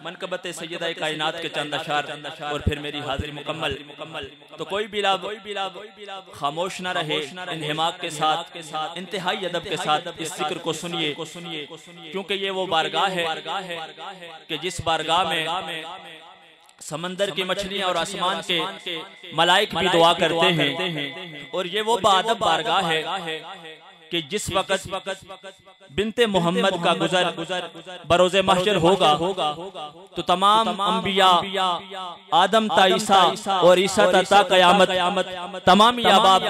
मनकबत सैयदा कायनात के चंद अशार और फिर मेरी हाजिरी मुकम्मल। तो कोई भी लाभ खामोश न रहे, इन्हिमाक के साथ इंतहाई अदब के साथ इस जिक्र को सुनिए, क्योंकि ये वो बारगाह है कि जिस बारगाह में समंदर की मछलियां और आसमान के मलाइक भी दुआ करते हैं। और ये वो बाअदब बारगाह है कि जिस वक़्त बिनते मोहम्मद का गुजर बरोज़े महशर होगा तो तमाम अंबिया आदम ता ईसा और ईसा ता क़यामत तमाम अहबाब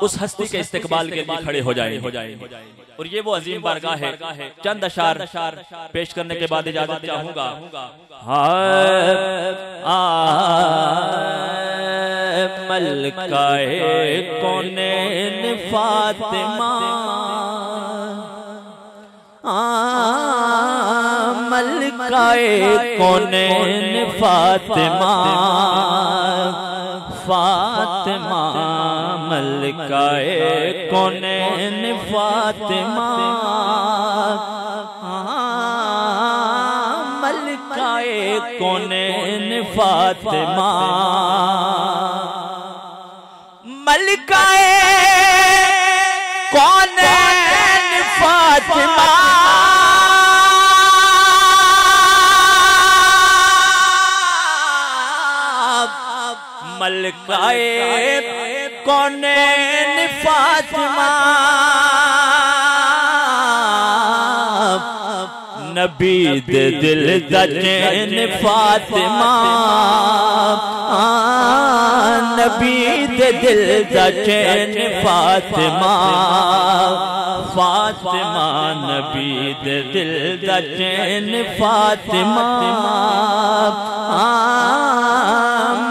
उस हस्ती के इस्तकबाल के लिए खड़े हो जाएंगे। और ये वो अजीम बारगाह है। चंद अशार पेश करने के बाद इजाजत चाहूंगा। मलकाए कौनैन फातिमा, मलकाए कौनैन फातिमा, फातिमा मलकाए कौनैन फातिमा, मलकाए कौनैन फातिमा, मलकाए कौनैन फातिमा, मलकाए कौनैन फातिमा, नबी दे दिल दा चैन फातिमा, नबी दे दिल दा चैन फातिमा, फातिमा नबी दे दिल दा चैन फातिमा,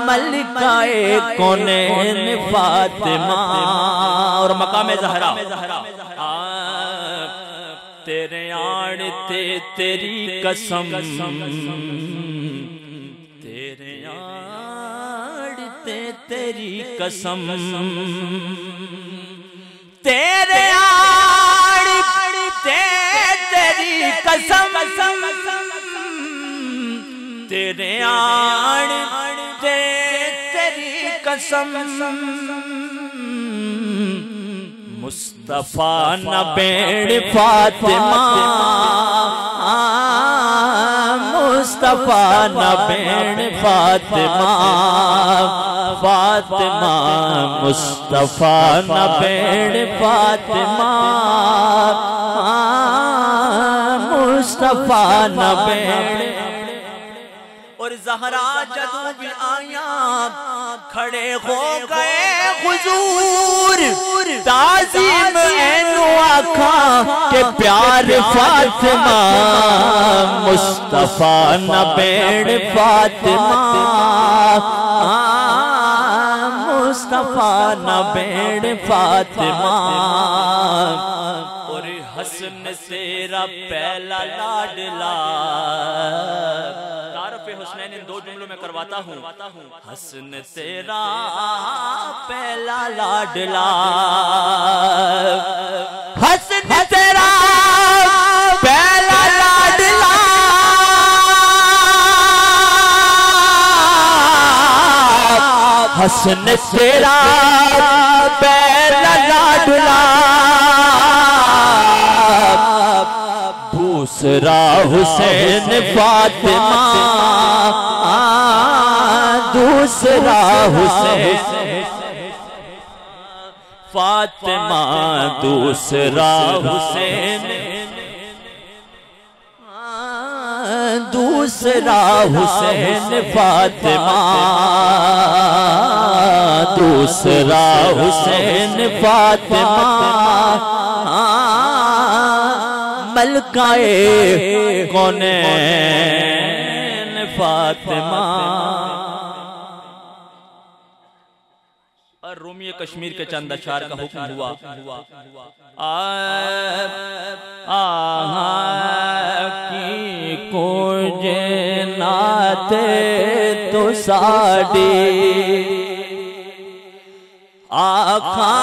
मलकाए कौनैन फातिमा। और मकाम ज़हरा तेरे आड़ते तेरी कसम, तेरे आड़ते तेरी कसम, तेरे आड़ते तेरी कसम, तेरे आड़ते तेरी कसम, मुस्तफा न बेड़ फातिमा, मुस्तफा न बेड़ फातिमा, फातिमा मुस्तफा न बेड़ फातिमा, मुस्तफा न बेड़। और ज़हरा जदू भी आया खड़े हो गए हुजूर, ताज़ीम ऐनो आखा के प्यार फातिमा, मुस्तफा न बेड़ फातिमा, मुस्तफा न बेड़ फातिमा। और हसन तेरा पहला लाडला, हुसनैन इन दो जुमलों में करवाता हूँ। हसन तेरा पहला लाडला, हसन तेरा पहला लाडला, हसन तेरा पहला लाडला, दूसरा हुसैन फातिमा, दूसरा हुसैन फातिमा, दूसरा हुसैन, दूसरा हुसैन फातिमा, दूसरा हुसैन फातिमा, मलकाए कौनैन फातिमा। और रूमी कश्मीर के चंद अशार का हुक्म हुआ। की कुंजे नाते तो साड़ी आखा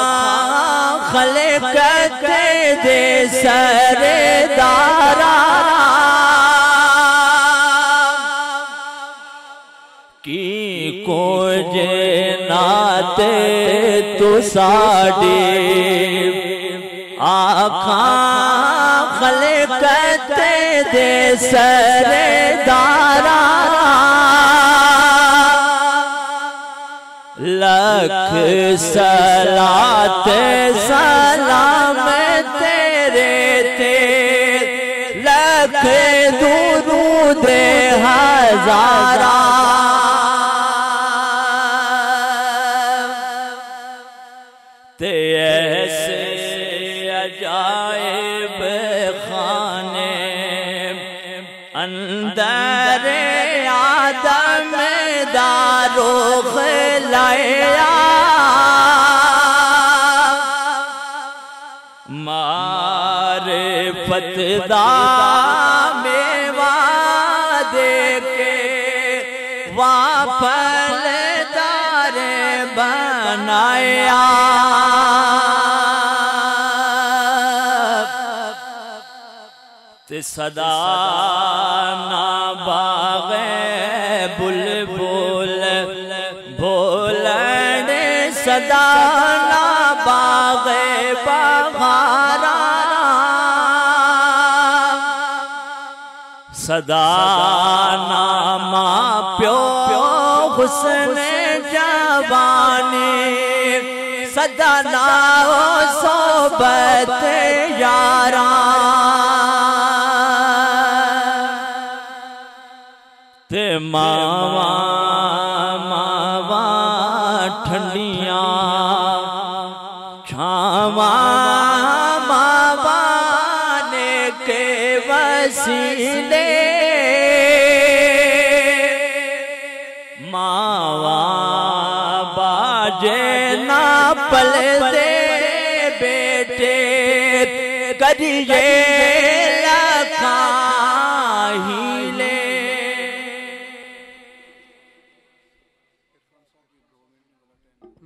खले कहते दे सरदारा, कोजे नाते तू साड़ी आखा खलकते दे सरदारा लख सलात सलाम तेरे ते लख दुरूद हजारा ते ऐसे अजायब खाने अंदर आदम दारो खलाया मारिफत दा मेवा दे के वाफलदार बनाया ते सदा ना बागे बुलबुल बोलन सदा ना बागे बहारा सदा ना माँ प्यो हुस्न जवानी सदा ना सोबत यारा ते मावा मावा ठंडियां छावा मावा ने के वसीले मावा बाजे ना पल दे बेटे करिए लखा हीले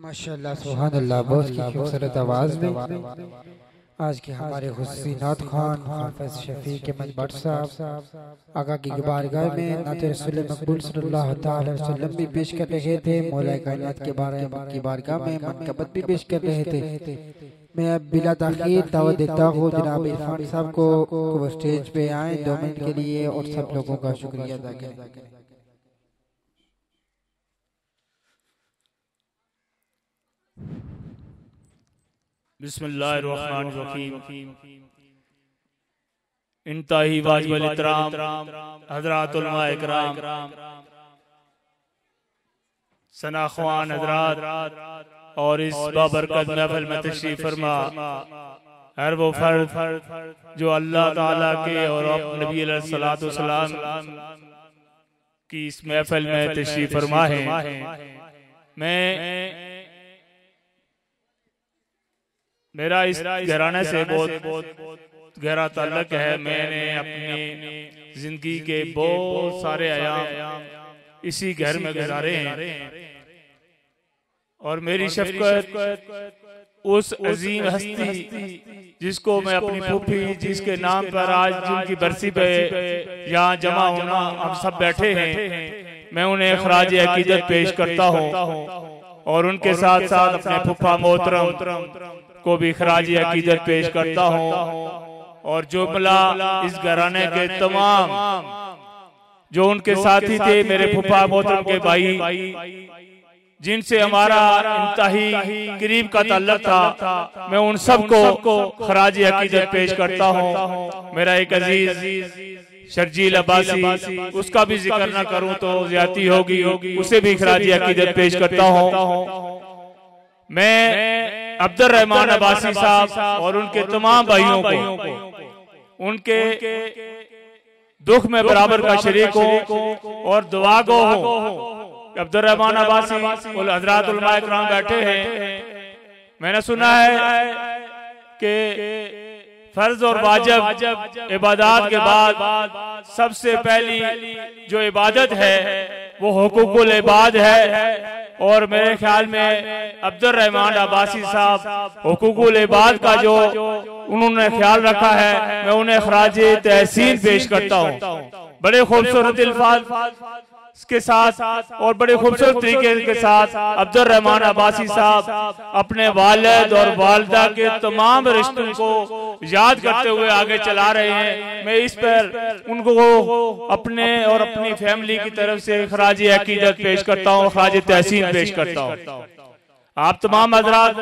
माशाअल्लाह सुभान अल्लाह। बहुत की खूबसूरत आवाज़ में आज के हमारे हुस्सीनात खान हाफिज शफीक अहमद भट्ट साहब आका की बारगाह में नात रसूल मकबूल सल्लल्लाहु अलैहि वसल्लम भी पेश कर रहे थे। मौला कायनात के बारे में की बारगाह में मनकबत भी पेश कर रहे थे। मैं अब बिला ताखीर दावत देता हूँ जनाब इरफान साहब को वो स्टेज पे आए 2 मिनट के लिए और सब लोगों का शुक्रिया अदा करें। बिस्मिल्लाहिर्रहमानिर्रहीम। इंतही वाजिबुल इहतराम हज़रात उलमा इकराम सनाख्वान हज़रात और इस बाबरकत महफिल में तशरीफ फरमा हर वो फर्द जो अल्लाह ताला के और नबी अलैहिस्सलातु वस्सलाम की इस महफिल में तशरीफ फरमा है। मैं मेरा इस घराने से बहुत गहरा ताल्लुक है। मैंने अपनी जिंदगी के बहुत सारे अयाम इसी घर में गुजारे हैं और मेरी शफ़क़त उस अजीम हस्ती जिसको मैं अपनी फूफी जिसके नाम पर आज जिनकी बरसी पे यहाँ जमा होना हम सब बैठे हैं, मैं उन्हें खराज अकीदत पेश करता हूँ और उनके साथ साथ अपने फूफा मोहतरम को भी खराज अकीदत पेश करता हूँ और जुमला इस घराने के तमाम जो उनके साथी थे मेरे फूफा मोहतरम के भाई जिनसे हमारा इंतही करीब का ताल्लुक था, मैं उन सबको खराज अकीदत पेश करता हूँ। मेरा एक अजीज शर्जील अब्बासी उसका भी जिक्र न करूँ तो ज्यादती होगी, उसे भी खराज अकीदत पेश करता हूँ। मैं अब्दुल रहमान अब्बासी साहब और उनके तमाम भाइयों को उनके दुख में बराबर का शरीक हो और दुआ गो हो। अब्दुल रहमान अब्बासी हज़रात उलमा इकराम बैठे हैं। मैंने सुना है कि फर्ज और वाजिब इबादत के बाद सबसे पहली जो इबादत है वो हुकूकुल इबाद है और मेरे ख्याल में अब्दुल रहमान अब्बासी साहब हुकूकुल इबाद का जो उन्होंने ख्याल रखा है, मैं उन्हें खराज तहसीन पेश करता हूँ। बड़े खूबसूरत अल्फाज के साथ और बड़े खूबसूरत तरीके के साथ अब्दुल रहमान अब्बासी साहब अपने वालिद और वालिदा के तमाम रिश्तों को याद करते हुए आगे चला रहे हैं। मैं इस पर उनको अपने और अपनी फैमिली की तरफ से खराज अकीदत पेश करता हूँ, खराज तहसीन पेश करता हूँ। आप तमाम हजरात,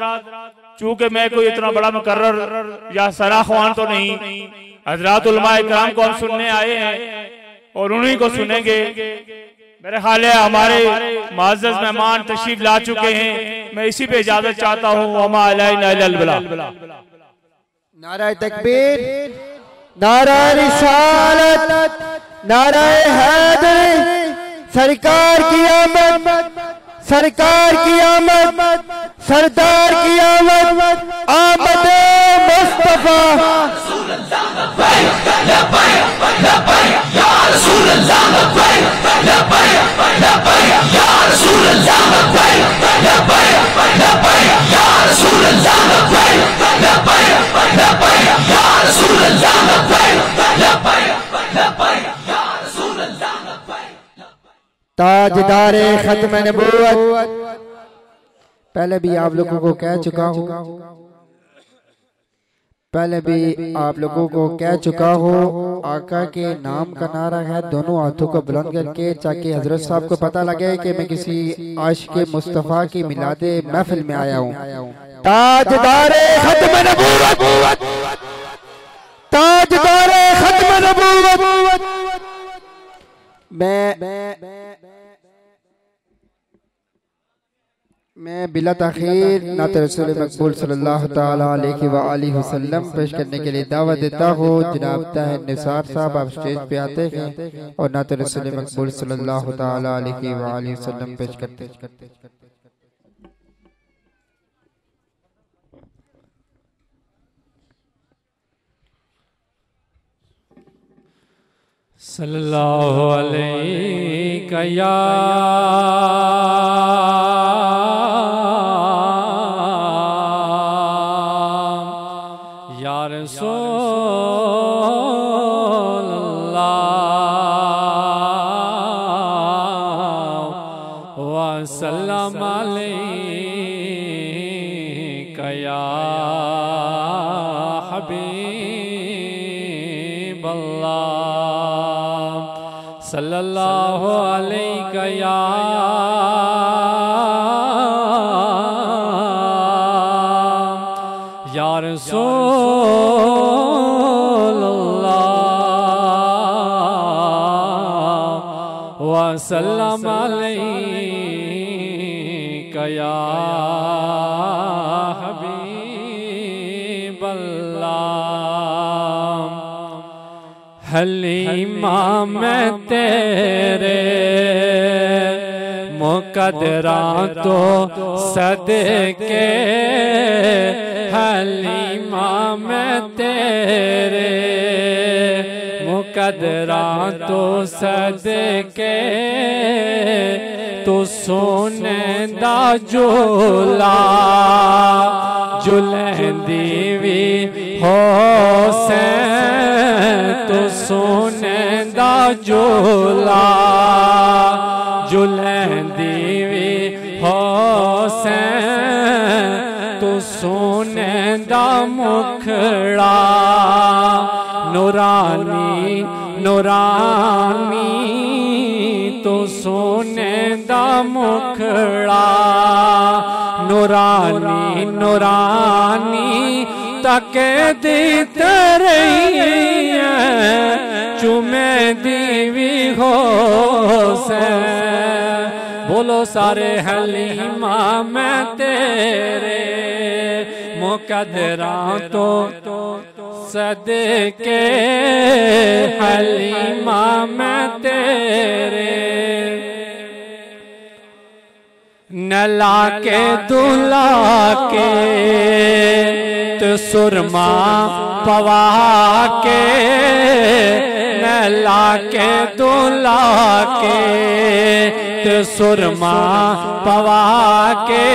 चूंकि मैं कोई इतना बड़ा मुकर्रर या सना ख्वान तो नहीं, हजरात उलमा इकराम को हम सुनने आए हैं और उन्हीं को सुनेंगे। मेरे ख्याल है हमारे मुअज़्ज़ज़ मेहमान तशरीफ ला चुके हैं। मैं इसी पे इजाजत चाहता हूँ। वमा अलैना इल्लल बलाग। नारा तकबीर, नारा रिसालत, नारा हैदरी, सरकार की आमद, सरकार की आमद, सरदार की आमद, आमद मुस्तफा। ताजदारे खत्म नबूवत। पहले भी आप लोगों को कह चुका हूँ, आका के नाम का नारा है। दोनों हाथों को बुलंद करके, ताकि हजरत साहब को पता लगे कि मैं किसी आशिक़े मुस्तफ़ा की मिलादे महफिल में आया हूँ। ताजदारे खत्म नबूवत, ताजदारे खत्म नबूवत। मैं बिला ताखीर नात रसूल मकबूल सल्लल्लाहु तआला अलैहि व आलिहि वसल्लम पेश करने के लिए दावत देता हूँ। जनाब ताहिर निसार साहब आप स्टेज पे आते हैं और नात रसूल मकबूल सल्लल्लाहु तआला अलैहि व आलिहि वसल्लम पेश करते हैं। सल्लल्लाहु अलैहि या सल्लल्लाहु अलैहि या रसूलल्लाह व सल्लम अलैका या हबीबल्लाह। हलीमा मैं तेरे मुकद्दरा तो सदके, हलीमा मैं तेरे मुकद्दरा तो सदके, तो सोने दा झोला जुलहंदी भी हुसैन, तो सोने दा झोला जुलहंदी भी हुसैन, तो सोने दा मुखड़ा नूरानी नूरानी, तो सोने दा मुखड़ा नूरानी नूरानी, तके दी तरही चुमे दीवी हो से। बोलो सारे हलीमा मैं तेरे मुकद्दरा तो सदके, हलीमा मैं तेरे नला के दुला के, तो सुरमा पवा के, नला के दुला के, तो सुरमा पवा के,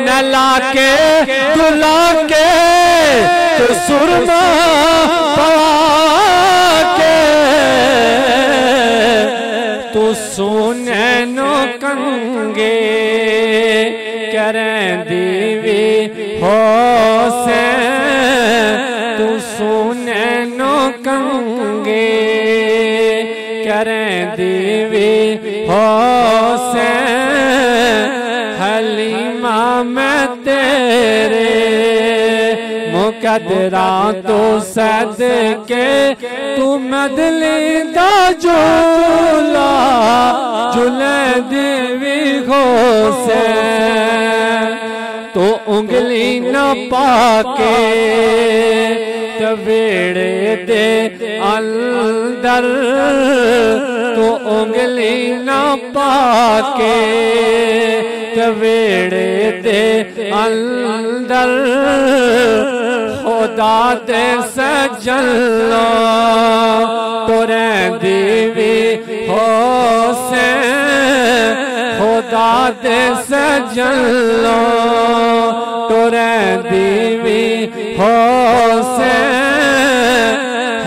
नला के दुला के, तो सुरमा पवा के, तो तू सुने नो कंगे करें दीवी हो से तू सुने नो कंगे करें दीवी हो से हलीमा मैं तेरे मुकदरा तो सदके तू मदली दा झूला झूले देवी हो से तो उंगली न पाके तवेड़े दे अंदर तो उंगली न पाके तवेड़े दे अंदर खुदा दे सजलो तोरे दीवी हो से खुदा दे सजलो तोरे दीवी हो से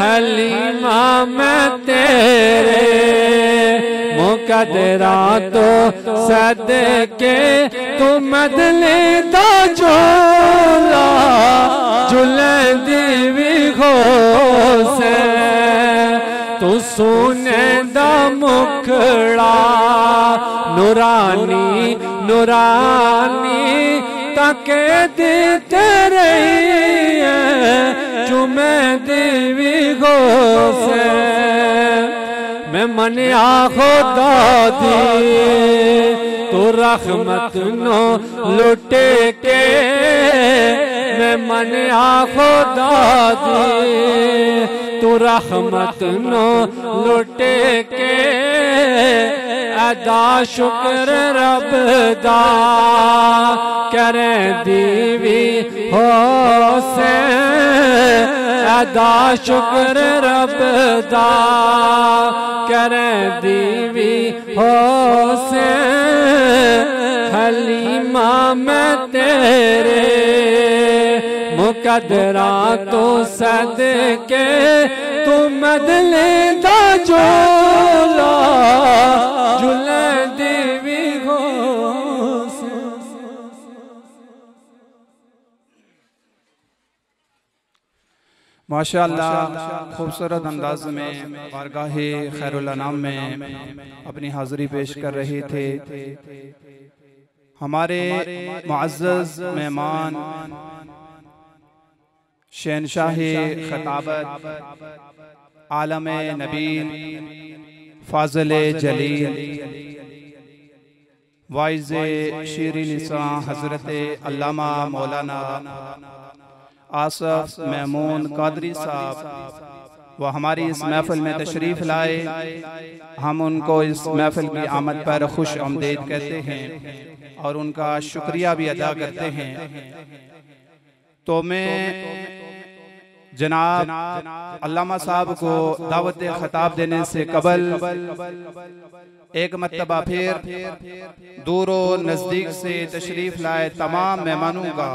हलीमा मैं तेरे मुकदरा तो सदके तू मदले दा झूला झूले दीवी हो से तू सुने दा मुखड़ा नूरानी नूरानी ताके देते रही है चुमे देवी गो से मैं मनिया खुदा दी तू रहमत नो लुटे के मैं मनिया खुदा दी तू रहमत नो लुटे के अदा शुक्र रब दा करे दीवी हो से अदा शुक्र रब दा करे दीवी हो से हलीमा मैं तेरे मुकदरा तो सदके तू मदले दा झूला झूले देवी हो माशाअल्लाह खूबसूरत अंदाज में बारगाहे खैरुल अनाम में अपनी हाजिरी पेश कर रहे थे हमारे मुअज़्ज़ज़ मेहमान शहनशाहे खिताबत आलमे नबील फाज़िले जलील वाइज़े शीरी निसा हज़रत अल्लामा मौलाना आसफ महमूद कादरी साहब वो हमारी इस महफिल में तशरीफ़ लाए हम उनको इस महफिल की आमद पर खुश आमदीद कहते हैं और उनका शुक्रिया भी अदा करते हैं। तो मैं जनाब अल्लामा साहब को दावत खिताब देने से कबल एक मर्तबा फिर दूर नज़दीक से तशरीफ़ लाए तमाम मेहमानों का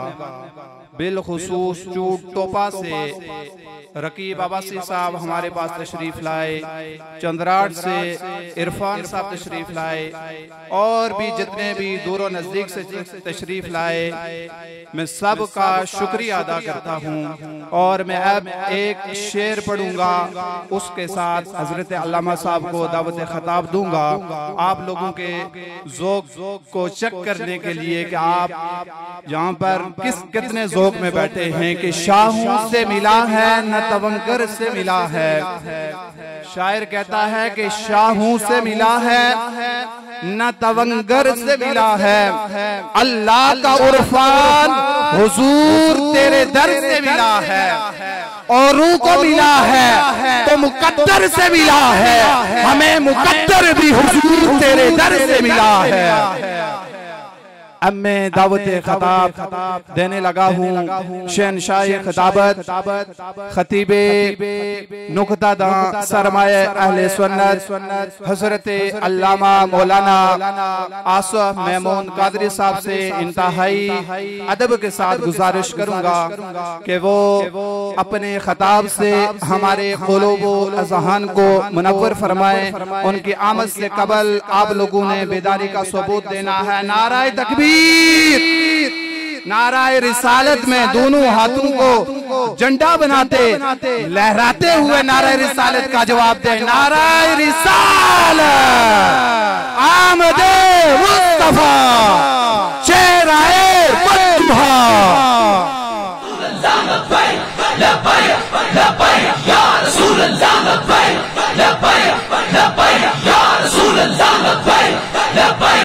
बिलखुसूस चूट टोपा से रकीब अब्बासी साहब हमारे पास तशरीफ लाए, चंद्राट से इरफान साहब तशरीफ लाए और भी जितने भी दूर नजदीक से तशरीफ लाए, मैं सब का शुक्रिया अदा करता हूँ। और मैं अब एक शेर पढ़ूंगा, उसके साथ हजरत अल्लामा साहब को दावत खिताब दूंगा आप लोगों के ज़ौक़ को चेक करने के लिए कि आप यहाँ पर कितने ज़ौक़ में बैठे हैं कि शाहों से मिला है न तवंकर से मिला है। शायर कहता है कि शाहों से मिला है न तवंगर से मिला है, अल्लाह का उर्फान हुजूर तेरे दर से मिला है, औरों को मिला है तो मुकद्दर से मिला है, हमें मुकद्दर भी हुजूर तेरे दर से मिला है। अब मैं दावत खताब देने लगा हूँ। शहनशाह खिताबत खतीबे नुक्ता सरमाए अहले सुन्नत हजरत अल्लामा मौलाना आसिफ महमूद कादरी साहब से इंतहाई अदब के साथ गुजारिश करूंगा कि वो अपने खताब से हमारे क़ुलूब व अज़हान को मुनव्वर फरमाए। उनकी आमद से कबल आप लोगों ने बेदारी का सबूत देना है। नाराए तकबीर, नाराए रिसालत में दोनों हाथों को झंडा बनाते लहराते हुए नाराए रिसालत का जवाब दे। नाराए रिसालत, आमदे मुस्तफा, चेहराए बतहा। या रसूल अल्लाह, लब्बैक लब्बैक लब्बैक या रसूल अल्लाह, लब्बैक